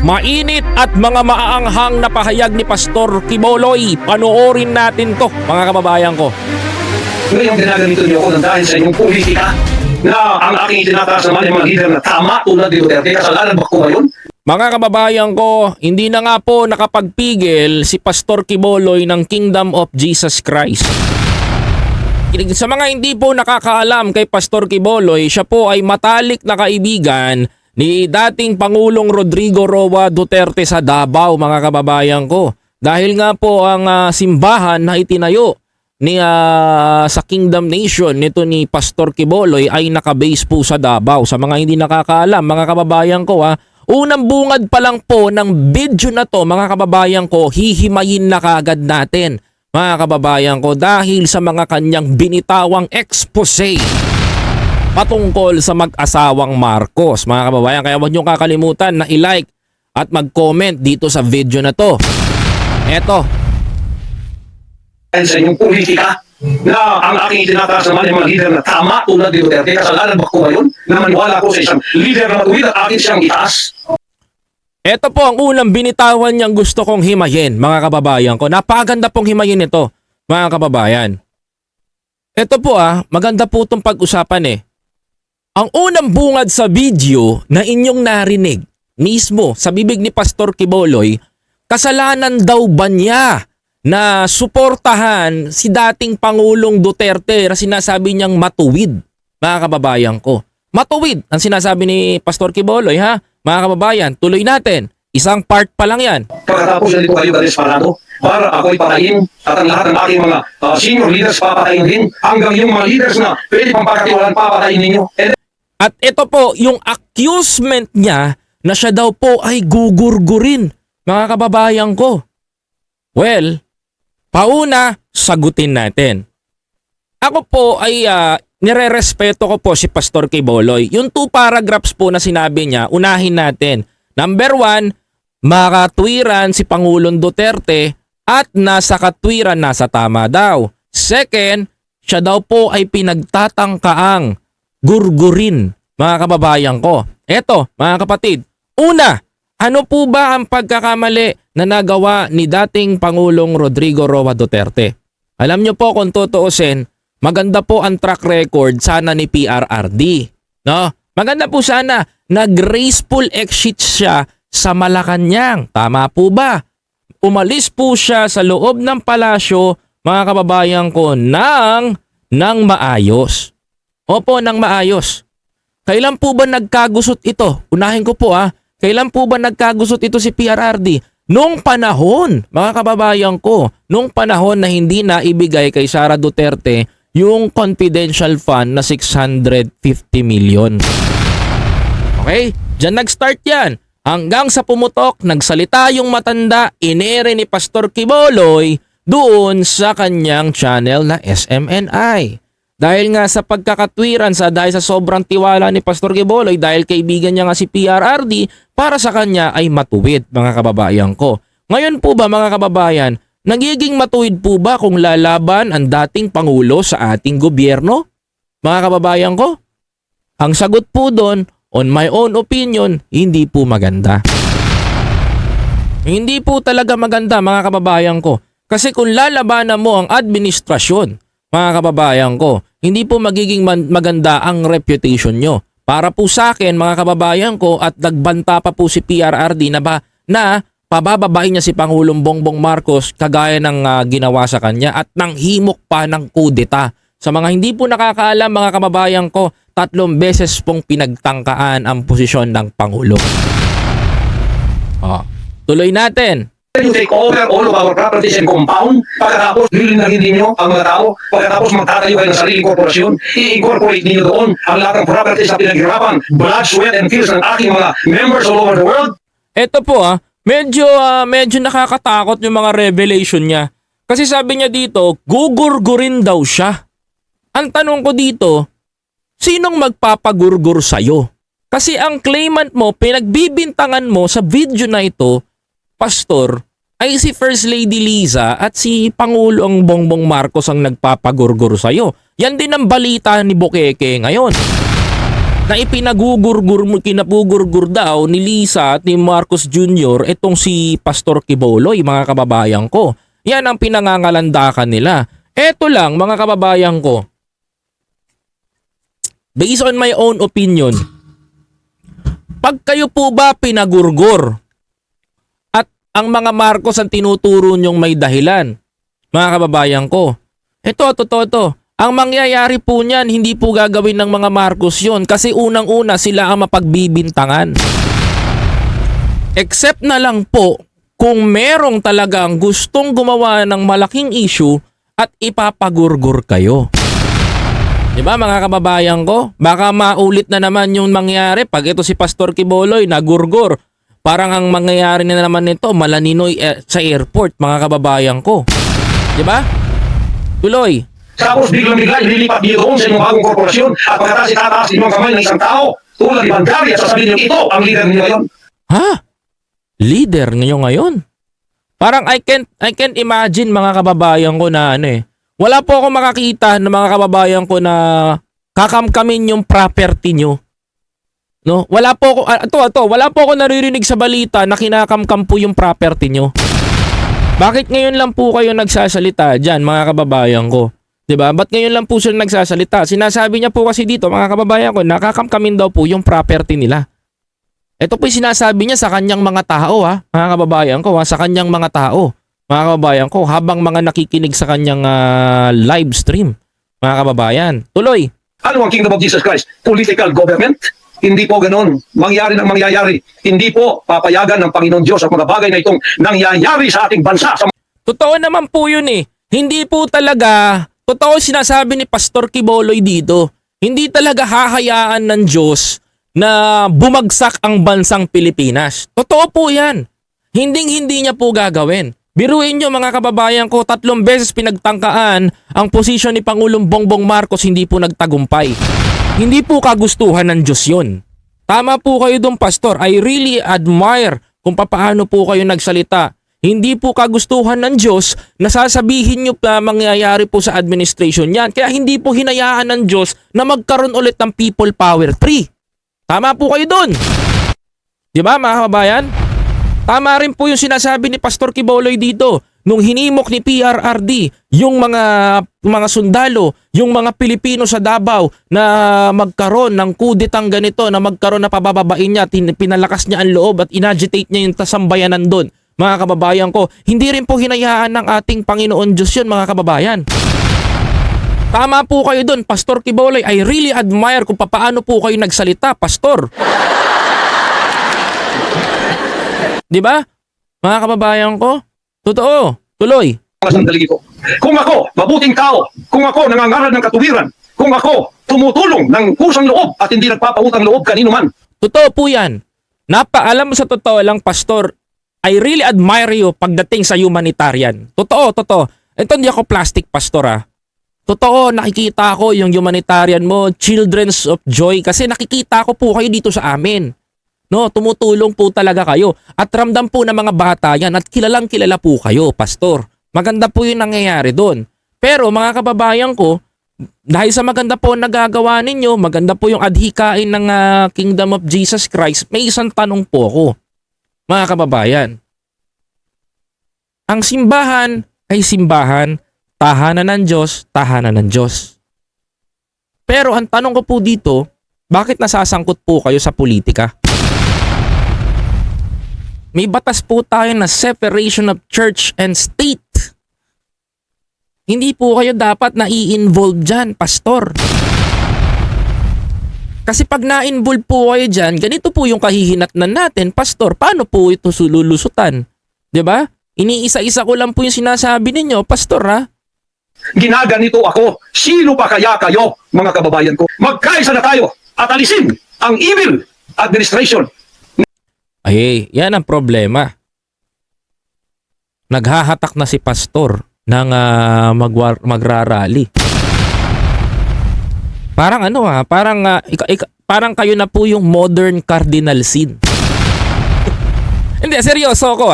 Mainit at mga maaanghang na pahayag ni Pastor Quiboloy. Panoorin natin to, mga kababayan ko. Ngayon ginagamito niyo ako ng dahil sa inyong politika na ang aking itinataas naman ay mga leader na tama tulad ni Duterte. Kasalanan ba ko ngayon? Mga kababayan ko, hindi na nga po nakapagpigil si Pastor Quiboloy ng Kingdom of Jesus Christ. Sa mga hindi po nakakaalam kay Pastor Quiboloy, siya po ay matalik na kaibigan ni dating Pangulong Rodrigo Roa Duterte sa Davao, mga kababayan ko. Dahil nga po ang simbahan na itinayo ni sa Kingdom Nation nito ni Pastor Quiboloy ay nakabase po sa Davao. Sa mga hindi nakakaalam, mga kababayan ko, unang bungad pa lang po ng video na to, mga kababayan ko, hihimayin na kagad natin, mga kababayan ko, dahil sa mga kanyang binitawang expose patungkol sa mag-asawang Marcos, mga kababayan. Kaya huwag niyong kakalimutan na i-like at mag-comment dito sa video na to. Eto. Dahil sa inyong politika na ang aking itinataas naman ay mga leader na tama tulad ni Duterte. Kasalanan ba ko ngayon na maniwala ko sa isang leader na matuwid at akin siyang itaas? Ito po ang unang binitawan niyang gusto kong himayin, mga kababayan ko. Napakaganda pong himayin ito, mga kababayan. Ito po maganda po itong pag-usapan Ang unang bungad sa video na inyong narinig mismo sa bibig ni Pastor Quiboloy, kasalanan daw ba niya na suportahan si dating Pangulong Duterte na sinasabi niyang matuwid, mga kababayan ko. Matuwid ang sinasabi ni Pastor Quiboloy, mga kababayan. Tuloy natin. Isang part pa lang yan. Pagkatapos na dito kayo desperado para ako'y patayin at ang lahat ng aking mga senior leaders papatayin din hanggang yung mga leaders na pwede pang pagkatiwalaan papatayin ninyo. At ito po yung accusement niya na siya daw po ay gugurgurin, mga kababayan ko. Well, pauna, sagutin natin. Ako po ay nire-respeto ko po si Pastor Quiboloy. Yung 2 paragraphs po na sinabi niya, unahin natin. Number 1, makatwiran si Pangulong Duterte at nasa katwiran nasa tama daw. Second, siya daw po ay pinagtatangkaang gurgurin, mga kababayan ko. Eto, mga kapatid. Una, ano po ba ang pagkakamali na nagawa ni dating Pangulong Rodrigo Roa Duterte? Alam nyo po kung tutuusin, maganda po ang track record sana ni PRRD. No? Maganda po sana na graceful exit siya sa Malacanang. Tama po ba? Umalis po siya sa loob ng palasyo, mga kababayan ko, ng maayos. Opo, ng maayos. Kailan po ba nagkagusot ito? Unahin ko po Kailan po ba nagkagusot ito si PRRD? Nung panahon, mga kababayan ko, nung panahon na hindi na ibigay kay Sara Duterte yung confidential fund na 650 million. Okay? Diyan nag-start yan. Hanggang sa pumutok, nagsalita yung matanda, inere ni Pastor Quiboloy doon sa kanyang channel na SMNI. Dahil nga sa pagkakatwiran, dahil sa sobrang tiwala ni Pastor Quiboloy, dahil kaibigan niya nga si PRRD, para sa kanya ay matuwid, mga kababayan ko. Ngayon po ba, mga kababayan, nagiging matuwid po ba kung lalaban ang dating Pangulo sa ating gobyerno? Mga kababayan ko? Ang sagot po doon, on my own opinion, hindi po maganda. Hindi po talaga maganda, mga kababayan ko. Kasi kung lalabanan mo ang administrasyon, mga kababayan ko, hindi po magiging maganda ang reputation nyo. Para po sa akin, mga kababayan ko, at nagbanta pa po si PRRD na pabababain niya si Pangulong Bongbong Marcos kagaya ng ginawa sa kanya at nang himok pa ng kudeta. Sa mga hindi po nakakaalam, mga kababayan ko, 3 beses pong pinagtangkaan ang posisyon ng Pangulo. Tuloy natin. You take over all of our properties and compound, pagkatapos lilinagin ninyo ang mga tao, pagkatapos magtatayo kayo ng sariling korporasyon, i-incorporate ninyo doon ang lahat ng properties na pinaghirapan, blood, sweat, and tears ng aking mga members all over the world. Ito po medyo nakakatakot yung mga revelation niya. Kasi sabi niya dito, gugurgurin daw siya. Ang tanong ko dito, sinong magpapagurgur sa'yo? Kasi ang claimant mo, pinagbibintangan mo sa video na ito, Pastor, ay si First Lady Liza at si Pangulong Bongbong Marcos ang nagpapagurgur sa'yo. Yan din ang balita ni Bukeke ngayon. na kinapugurgur daw ni Lisa at ni Marcos Jr. itong si Pastor Quiboloy, mga kababayan ko. Yan ang pinangangalandakan nila. Eto lang, mga kababayan ko. Based on my own opinion, pag kayo po ba pinagurgur at ang mga Marcos ang tinuturo nyong may dahilan, mga kababayan ko, totoo. Ang mangyayari po niyan, hindi po gagawin ng mga Marcos yon kasi unang-una sila ang mapagbibintangan. Except na lang po kung merong talagang gustong gumawa ng malaking issue at ipapagurgur kayo. Diba mga kababayan ko? Baka maulit na naman yung mangyari pag ito si Pastor Quiboloy nagurgur. Parang ang mangyayari na naman nito malaninoy sa airport, mga kababayan ko. Diba? Tuloy. Tapos biglang-bigla ililipat niyo doon sa inyong bagong korporasyon at pagkatapos itataas niyo ang kamay ng isang tao tulad ni Bandari at sasabihin niyo ito ang leader niyo ngayon. Ha? Leader niyo ngayon? Parang I can't imagine, mga kababayan ko, na wala po ako makakita ng mga kababayan ko na kakamkamin yung property nyo. No? Wala po ako, wala po ako naririnig sa balita na kinakamkam po yung property nyo. Bakit ngayon lang po kayo nagsasalita dyan, mga kababayan ko? Diba? Ba't ngayon lang po sila nagsasalita? Sinasabi niya po kasi dito, mga kababayan ko, nakakamkamin daw po yung property nila. Ito po yung sinasabi niya sa kanyang mga tao, mga kababayan ko, sa kanyang mga tao, mga kababayan ko, habang mga nakikinig sa kanyang live stream, mga kababayan. Tuloy. Ano ang Kingdom of Jesus Christ? Political government? Hindi po ganoon. Mangyari ng mangyayari. Hindi po papayagan ng Panginoon Diyos ang mga bagay na itong nangyayari sa ating bansa. Totoo naman po yun eh. Hindi po talaga, totoo sinasabi ni Pastor Quiboloy dito, hindi talaga hahayaan ng Diyos na bumagsak ang bansang Pilipinas. Totoo po yan. Hindi niya po gagawin. Biruin nyo, mga kababayan ko, 3 beses pinagtangkaan ang posisyon ni Pangulong Bongbong Marcos, hindi po nagtagumpay. Hindi po kagustuhan ng Diyos yun. Tama po kayo doon, Pastor. I really admire kung paano po kayo nagsalita. Hindi po kagustuhan ng Diyos na sasabihin nyo na mangyayari po sa administration yan. Kaya hindi po hinayaan ng Diyos na magkaroon ulit ng People Power 3. Tama po kayo doon. Diba, mga kababayan? Tama rin po yung sinasabi ni Pastor Quiboloy dito. Nung hinimok ni PRRD yung mga sundalo, yung mga Pilipino sa Davao na magkaroon ng kudetang ganito, na magkaroon na pabababain niya, pinalakas niya ang loob at inagitate niya yung tasambayanan doon. Mga kababayan ko, hindi rin po hinayaan ng ating Panginoon Diyos yun, mga kababayan. Tama po kayo doon, Pastor Quiboloy. I really admire kung paano po kayo nagsalita, Pastor. Diba? Mga kababayan ko? Totoo. Tuloy. Sandali ko. Kung ako, mabuting tao, kung ako nangangaral ng katuwiran, kung ako tumutulong ng kusang loob at hindi nagpapautang loob kanino man. Totoo po yan. Alam mo, sa totoo lang, Pastor, I really admire you pagdating sa humanitarian. Totoo. Ito hindi ako plastic, Pastor. Totoo, nakikita ko yung humanitarian mo, Children's of Joy, kasi nakikita ko po kayo dito sa amin. No, tumutulong po talaga kayo at ramdam po ng mga bata yan at kilalang kilala po kayo, Pastor. Maganda po yung nangyayari doon. Pero mga kababayan ko, dahil sa maganda po nagagawa ninyo, maganda po yung adhikain ng Kingdom of Jesus Christ, may isang tanong po ako, mga kababayan. Ang simbahan ay simbahan, tahanan ng Diyos, tahanan ng Diyos. Pero ang tanong ko po dito, bakit nasasangkot po kayo sa politika? May batas po tayo na separation of church and state. Hindi po kayo dapat na i-involve dyan, Pastor. Kasi pag na-involve po kayo dyan, ganito po yung kahihinatnan natin, Pastor. Paano po ito sululusutan? 'Di ba? Iniisa-isa ko lang po yung sinasabi ninyo, Pastor, ha? Ginaganito ako. Sino pa kaya kayo, mga kababayan ko? Magkaisa na tayo at alisin ang evil administration. Ay, yan ang problema. Naghahatak na si Pastor ng magrarally. Parang parang kayo na po yung modern cardinal sin. Hindi, seryoso ko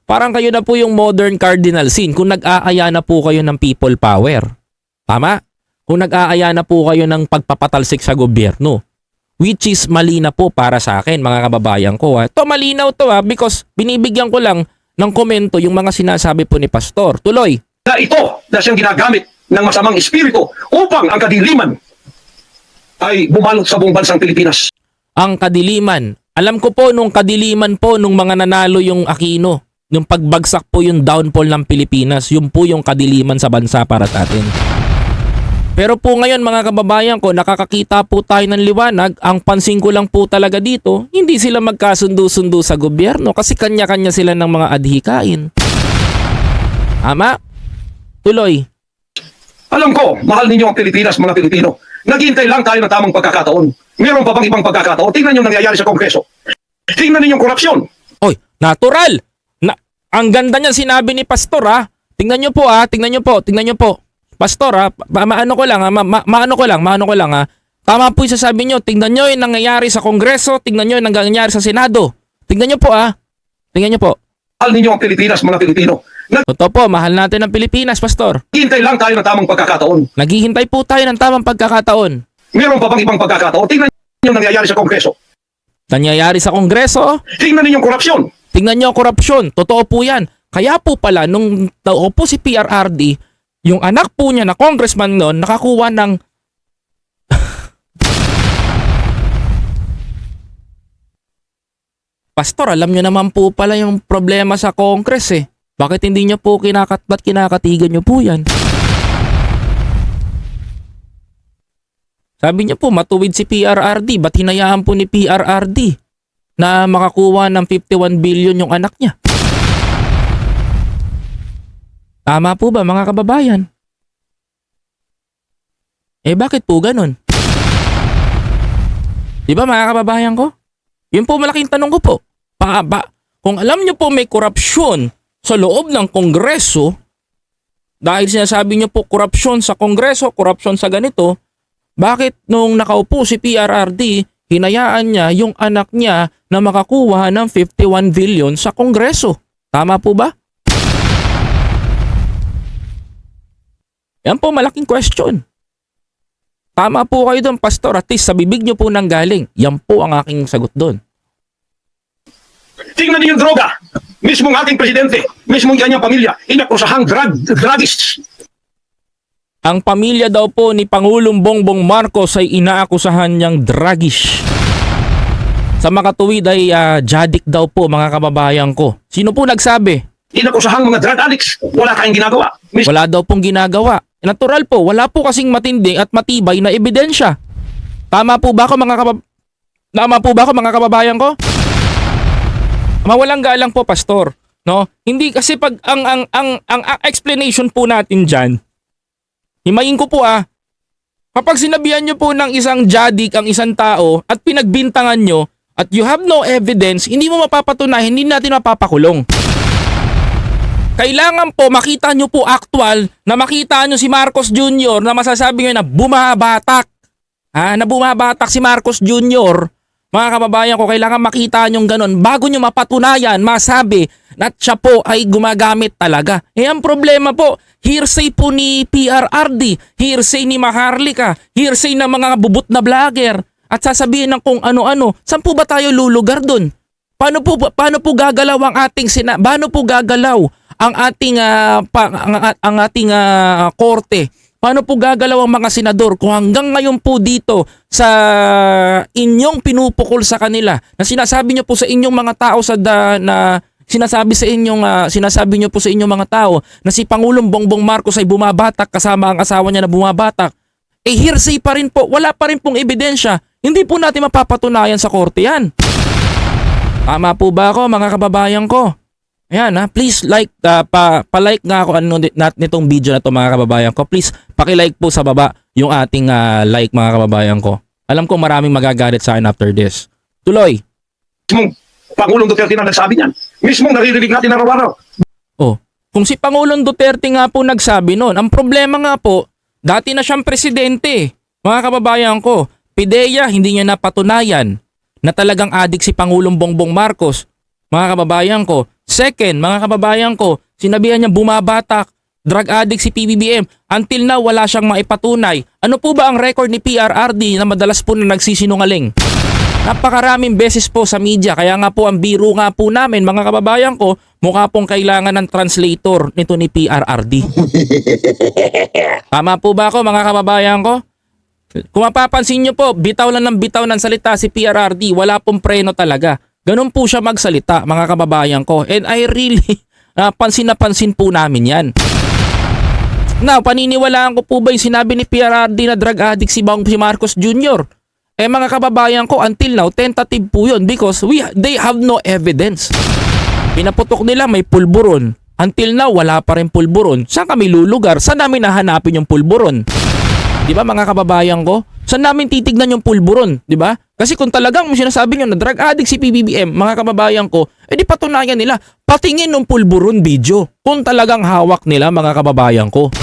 Parang kayo na po yung modern cardinal sin kung nag-aaya na po kayo ng people power. Tama? Kung nag-aaya na po kayo ng pagpapatalsik sa gobyerno. which is mali na po para sa akin, mga kababayan ko. Ito malinaw to because binibigyan ko lang ng komento yung mga sinasabi po ni Pastor. Tuloy. Na ito na siyang ginagamit ng masamang espiritu upang ang kadiliman ay bumalot sa buong bansang Pilipinas. Ang kadiliman. Alam ko po nung kadiliman po nung mga nanalo yung Aquino, nung pagbagsak po yung downfall ng Pilipinas, yun po yung kadiliman sa bansa para sa atin. Pero po ngayon mga kababayan ko, nakakakita po tayo ng liwanag. Ang pansin ko lang po talaga dito, hindi sila magkasundo-sundo sa gobyerno kasi kanya-kanya sila ng mga adhikain. Tama? Tuloy. Alam ko, mahal ninyo ang Pilipinas, mga Pilipino. Naghihintay lang tayo ng tamang pagkakataon. Meron pa bang ibang pagkakataon? Tingnan nyo nangyayari sa Kongreso. Tingnan ninyo yung korupsyon. Oy, natural. Ang ganda niya sinabi ni Pastor Tingnan nyo po tingnan nyo po. Pastor maano ko lang maano ko lang Tama po yung sasabi nyo. Tingnan nyo yung nangyayari sa Kongreso, tingnan nyo yung nangyayari sa Senado. Tingnan nyo po Tingnan nyo po. Mahal ninyo ang Pilipinas, mga Pilipino. Totoo po, mahal natin ang Pilipinas, Pastor. Naghihintay lang tayo ng tamang pagkakataon. Naghihintay po tayo ng tamang pagkakataon. Meron pa bang ibang pagkakataon? Tingnan nyo yung nangyayari sa Kongreso. Nangyayari sa Kongreso, Tingnan ninyo yung korupsyon. tingnan nyo ang korupsyon. Totoo po yan. Kaya po pala, nung naupo si PRRD, yung anak po niya na congressman noon, nakakuha ng Pastor, alam nyo naman po pala yung problema sa Congress Bakit hindi nyo po kinakatigan nyo po yan? Sabi niyo po, matuwid si PRRD. Ba't hinayaan po ni PRRD na makakuha ng 51 billion yung anak niya? Tama po ba mga kababayan? Bakit po ganun? Di ba mga kababayan ko? Yun po malaking tanong ko po. Kung alam niyo po may korupsyon sa loob ng Kongreso, dahil sinasabi niyo po korupsyon sa Kongreso, korupsyon sa ganito, bakit nung nakaupo si PRRD, hinayaan niya yung anak niya na makakuha ng 51 billion sa Kongreso? Tama po ba? Yan po malaking question. Tama po kayo doon, Pastor. At least sa bibig niyo po nang galing. Yan po ang aking sagot doon. Tingnan niyo yung droga. Mismong ating presidente, mismong kanyang pamilya, inakusahang druggists. Ang pamilya daw po ni Pangulong Bongbong Marcos ay inaakusahan niyang druggish. Sa makatuwid ay jadik daw po mga kababayan ko. Sino po nagsabi? Inakusahang mga drug addicts. Wala kayong ginagawa. Wala daw pong ginagawa. Natural po, wala po kasing matindi at matibay na ebidensya. Tama po ba ako mga kababayan ko? Mawalang galang po, Pastor, no? Hindi kasi pag ang explanation po natin diyan. Himayin ko po kapag sinabihan nyo po ng isang jadik ang isang tao at pinagbintangan nyo at you have no evidence, hindi mo mapapatunayan, hindi natin mapapakulong. Kailangan po makita nyo po actual na makita nyo si Marcos Jr. na masasabi nyo na bumabatak. Na bumabatak si Marcos Jr. Mga kababayan ko, kailangan makita nyo ganun bago nyo mapatunayan, masabi na siya po ay gumagamit talaga. Ang problema po, hearsay po ni PRRD, hearsay ni Maharlika, hearsay ng mga bubut na vlogger at sasabihin ng kung ano-ano. Saan po ba tayo lulugar dun? Paano po gagalaw ang ating paano po gagalaw ang ating korte? Paano po gagalaw ang mga senador kung hanggang ngayon po dito sa inyong pinupukol sa kanila na sinasabi niyo po sa inyong mga tao sinasabi niyo po sa inyong mga tao na si Pangulong Bongbong Marcos ay bumabatak kasama ang asawa niya na bumabatak. Hearsay pa rin po, wala pa rin pong ebidensya. Hindi po natin mapapatunayan sa korte yan. Tama po ba ako mga kababayan ko? Ayan please like, pa-like nga ako nitong video na to mga kababayan ko. Please, paki-like po sa baba yung ating like mga kababayan ko. Alam ko maraming magagalit sa akin after this. Tuloy. Mismong Pangulong Duterte na nagsabi niyan. Mismong naririnig natin araw-araw. Kung si Pangulong Duterte nga po nagsabi noon, ang problema nga po, dati na siyang presidente. Mga kababayan ko, PIDEA hindi niya napatunayan na talagang adik si Pangulong Bongbong Marcos. Mga kababayan ko. Second, mga kababayan ko, sinabihan niya bumabatak. drug addict si PBBM. Until now, wala siyang maipatunay. Ano po ba ang record ni PRRD na madalas po na nagsisinungaling? Napakaraming beses po sa media. Kaya nga po ang biro nga po namin, mga kababayan ko, mukha pong kailangan ng translator nito ni PRRD. Tama po ba ako, mga kababayan ko? Kung mapapansin nyo po, bitaw lang ng bitaw ng salita si PRRD. Wala pong preno talaga. Ganun po siya magsalita, mga kababayan ko. And I really, pansin na pansin po namin yan. Now, paniniwalaan ko po ba yung sinabi ni PRRD na drug addict si Marcos Jr.? Eh mga kababayan ko, until now, tentative po yun because they have no evidence. Pinaputok nila may pulburon. Until now, wala pa rin pulburon. Saan kami lulugar? Saan namin nahanapin yung pulburon? Di ba mga kababayan ko? Saan namin titignan yung pulburon? Di ba? Kasi kung talagang sinasabi nyo na drug addict si PBBM, mga kababayan ko, edi patunayan nila, patingin ng pulburon video. Kung talagang hawak nila, mga kababayan ko.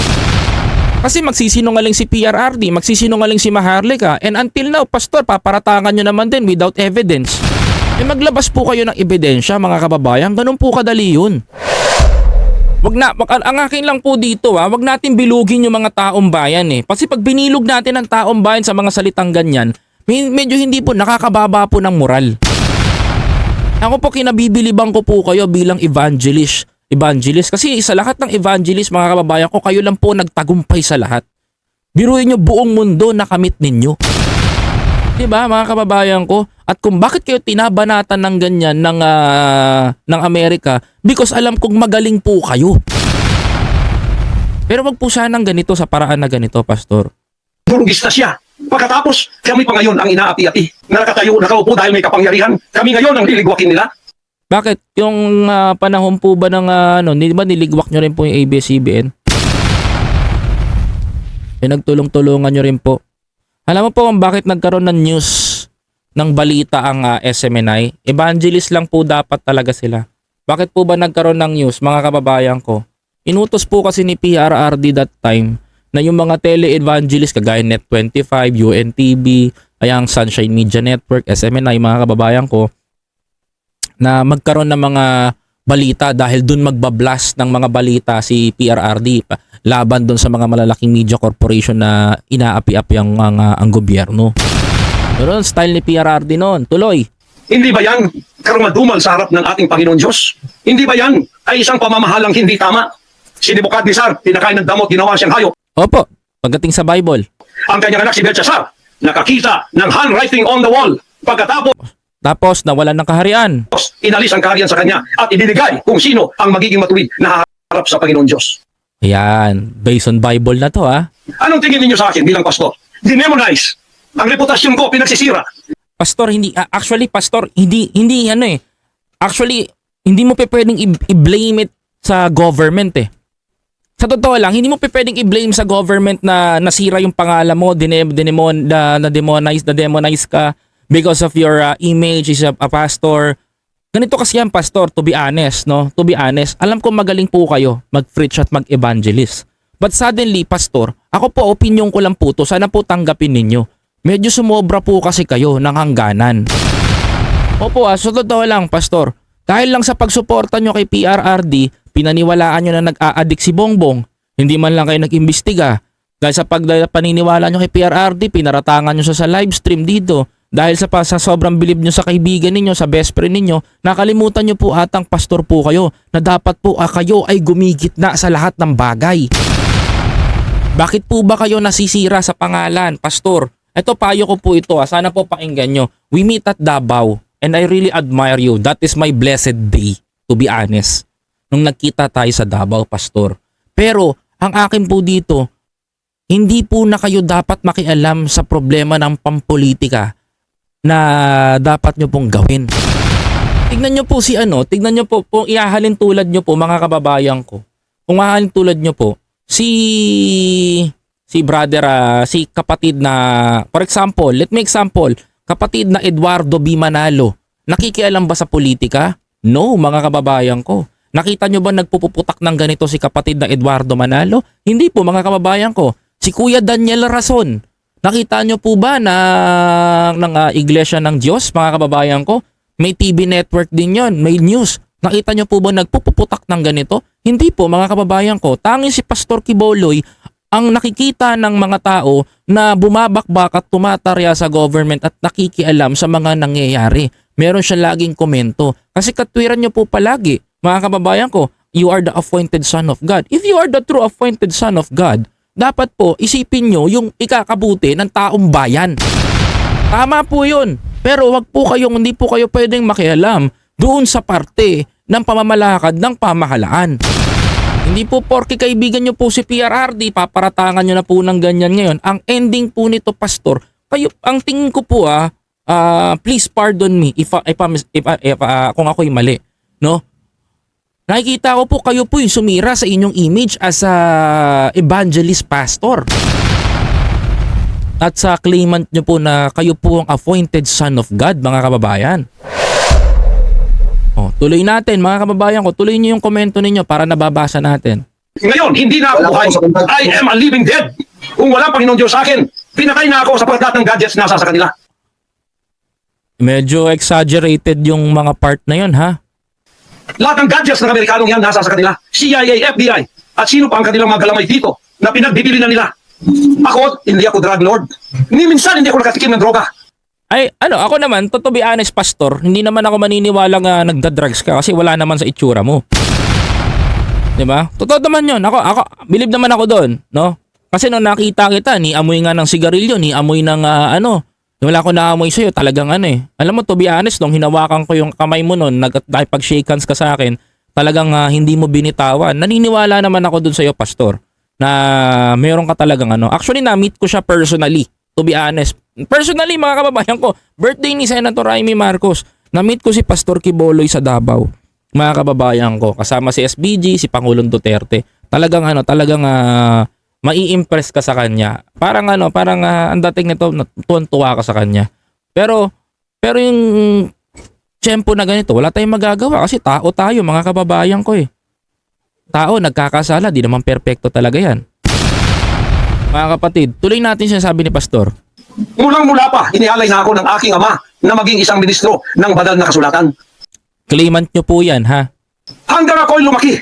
Kasi magsisinungaling si PRRD, magsisinungaling si Maharlika, and until now, pastor, paparatangan nyo naman din without evidence. Eh maglabas po kayo ng ebidensya, mga kababayan, ganun po kadali yun. Ang akin lang po dito, wag natin bilugin yung mga taong bayan eh. Kasi pag binilog natin ang taong bayan sa mga salitang ganyan, medyo hindi po, nakakababa po ng moral. Ako po kinabibiliban ko po kayo bilang evangelist kasi sa lahat ng evangelist, mga kababayan ko, kayo lang po nagtagumpay sa lahat. Biruin nyo buong mundo nakamit ninyo. Diba mga kababayan ko? At kung bakit kayo tinabanatan ng ganyan ng Amerika, because alam kong magaling po kayo. Pero wag po sanang ganito sa paraan na ganito, pastor. Durugista siya. Pagkatapos, kami pa ngayon ang inaapi-api. Nakaupo dahil may kapangyarihan. Kami ngayon ang liligwakin nila. Bakit? Yung panahon po ba ng di ba niligwak nyo rin po yung ABS-CBN? Nagtulong-tulungan nyo rin po. Alam mo po kung bakit nagkaroon ng news ng balita ang SMNI? Evangelist lang po dapat talaga sila. Bakit po ba nagkaroon ng news, mga kababayan ko? Inutos po kasi ni PRRD that time na yung mga tele-evangelist kagaya Net25, UNTV, ayang Sunshine Media Network, SMNI, mga kababayan ko, na magkaroon ng mga balita dahil dun magbablast ng mga balita si PRRD laban dun sa mga malalaking media corporation na inaapi-api ang gobyerno. Pero style ni PRRD noon, tuloy. Hindi ba yan karumadumal sa harap ng ating Panginoon Diyos? Hindi ba yan ay isang pamamahalang hindi tama? Si Nebukadnezar, pinakain ng damot, ginawa siyang hayop. Opo, pagdating sa Bible. Ang kanyang anak si Belshazzar, nakakita ng handwriting on the wall. Tapos nawalan ng kaharian. Inalis ang kaharian sa kanya at ibinigay kung sino ang magiging matuwid na haharap sa Panginoon Diyos. Ayan, based on Bible na to ha. Anong tingin ninyo sa akin bilang pastor? Demonize. Ang reputasyon ko pinagsisira. Pastor, Actually, hindi mo pwedeng i-blame it sa government eh. Sa totoo lang, hindi mo pwedeng i-blame sa government na nasira yung pangalan mo, demonize ka because of your image as a pastor. Ganito kasi yan, pastor, to be honest, no? To be honest, alam ko magaling po kayo mag-preach at mag-evangelist. But suddenly, pastor, ako po, opinion ko lang po to, sana po tanggapin ninyo. Medyo sumobra po kasi kayo ng hangganan. Opo sa totoo lang, pastor, dahil lang sa pagsuporta nyo kay PRRD, pinaniwalaan nyo na nag-a-addict si Bongbong. Hindi man lang kayo nag-imbestiga. Dahil sa paniniwala nyo kay PRRD, pinaratangan nyo sa live stream dito. Dahil sa sobrang bilib nyo sa kaibigan ninyo, sa best friend ninyo, nakalimutan nyo po atang pastor po kayo na dapat po kayo ay gumigitna sa lahat ng bagay. Bakit po ba kayo nasisira sa pangalan, pastor? Ito, payo ko po ito. Sana po pakinggan nyo. We meet at Davao and I really admire you. That is my blessed day, to be honest. Nung nagkita tayo sa Davao, pastor. Pero, ang akin po dito, hindi po na kayo dapat makialam sa problema ng pampolitika na dapat nyo pong gawin. Tignan nyo po tignan nyo po, kung iahalin tulad nyo po, mga kababayan ko. Kung iahalin tulad nyo po, si kapatid na, for example, kapatid na Eduardo B. Manalo, nakikialam ba sa politika? No, mga kababayan ko. Nakita nyo ba nagpupuputak ng ganito si kapatid na Eduardo Manalo? Hindi po, mga kababayan ko. Si Kuya Daniel Rason, nakita nyo po ba ng Iglesia ng Diyos, mga kababayan ko? May TV network din yon, may news. Nakita nyo po ba nagpupuputak ng ganito? Hindi po mga kababayan ko, tanging si Pastor Quiboloy ang nakikita ng mga tao na bumabakbak at tumatarya sa government at nakikialam sa mga nangyayari. Meron siya laging komento. Kasi katwiran niyo po palagi, mga kababayan ko, you are the appointed son of God. If you are the true appointed son of God, dapat po isipin nyo yung ikakabuti ng taong bayan. Tama po yun. Pero hindi po kayo pwedeng makialam doon sa parte ng pamamalakad ng pamahalaan. Hindi po porke kaibigan nyo po si PRRD, paparatangan nyo na po ng ganyan ngayon. Ang ending po nito, Pastor, ang tingin ko po please pardon me if kung ako'y mali, no? Nakikita ko po kayo po yung sumira sa inyong image as a evangelist pastor. At sa claimant nyo po na kayo po ang appointed son of God, mga kababayan. Tuloy natin mga kababayan ko, tuloy niyo yung komento ninyo para nababasa natin. Ngayon, hindi na ako buhay. I am a living dead. Kung wala Panginoon Diyos sa akin, pinatay na ako sapagkat lahat ng gadgets nasa sa kanila. Medyo exaggerated yung mga part na yun, ha? Lahat ng gadgets ng Amerikanong yan nasa sa kanila. CIA, FBI, at sino pa ang kanilang mga galamay dito na pinagbibili na nila. Ako, hindi ako drug lord. Ni minsan hindi ako nakatikim ng droga. Ako naman, to be honest, Pastor, hindi naman ako maniniwala nga nagda-drugs ka kasi wala naman sa itsura mo. Diba? Totoo naman yun. Ako, believe naman ako doon, no? Kasi nung nakita kita, ni amoy nga ng sigarilyo, ni amoy ng wala ko naamoy sa'yo, talagang Alam mo, to be honest, nung hinawakan ko yung kamay mo nun, pag-shake hands ka sa akin, talagang hindi mo binitawan. Naniniwala naman ako doon sa'yo, Pastor, na meron ka talagang Actually, na-meet ko siya personally, to be honest. Personally, mga kababayan ko, birthday ni Senator Amy Marcos, na-meet ko si Pastor Quiboloy sa Davao. Mga kababayan ko, kasama si SBG, si Pangulong Duterte. Talagang mai-impress ka sa kanya. Parang ang dating nito, tuwan-tuwa ka sa kanya. Pero yung tiyempo na ganito, wala tayong magagawa kasi tao tayo, mga kababayan ko Tao, nagkakasala, di naman perpekto talaga yan. Mga kapatid, tuloy natin siya sabi ni Pastor. Mulang-mula pa, inialay na ako ng aking ama na maging isang ministro ng banal na kasulatan. Claimant nyo po yan, ha? Hanggang ako'y lumaki,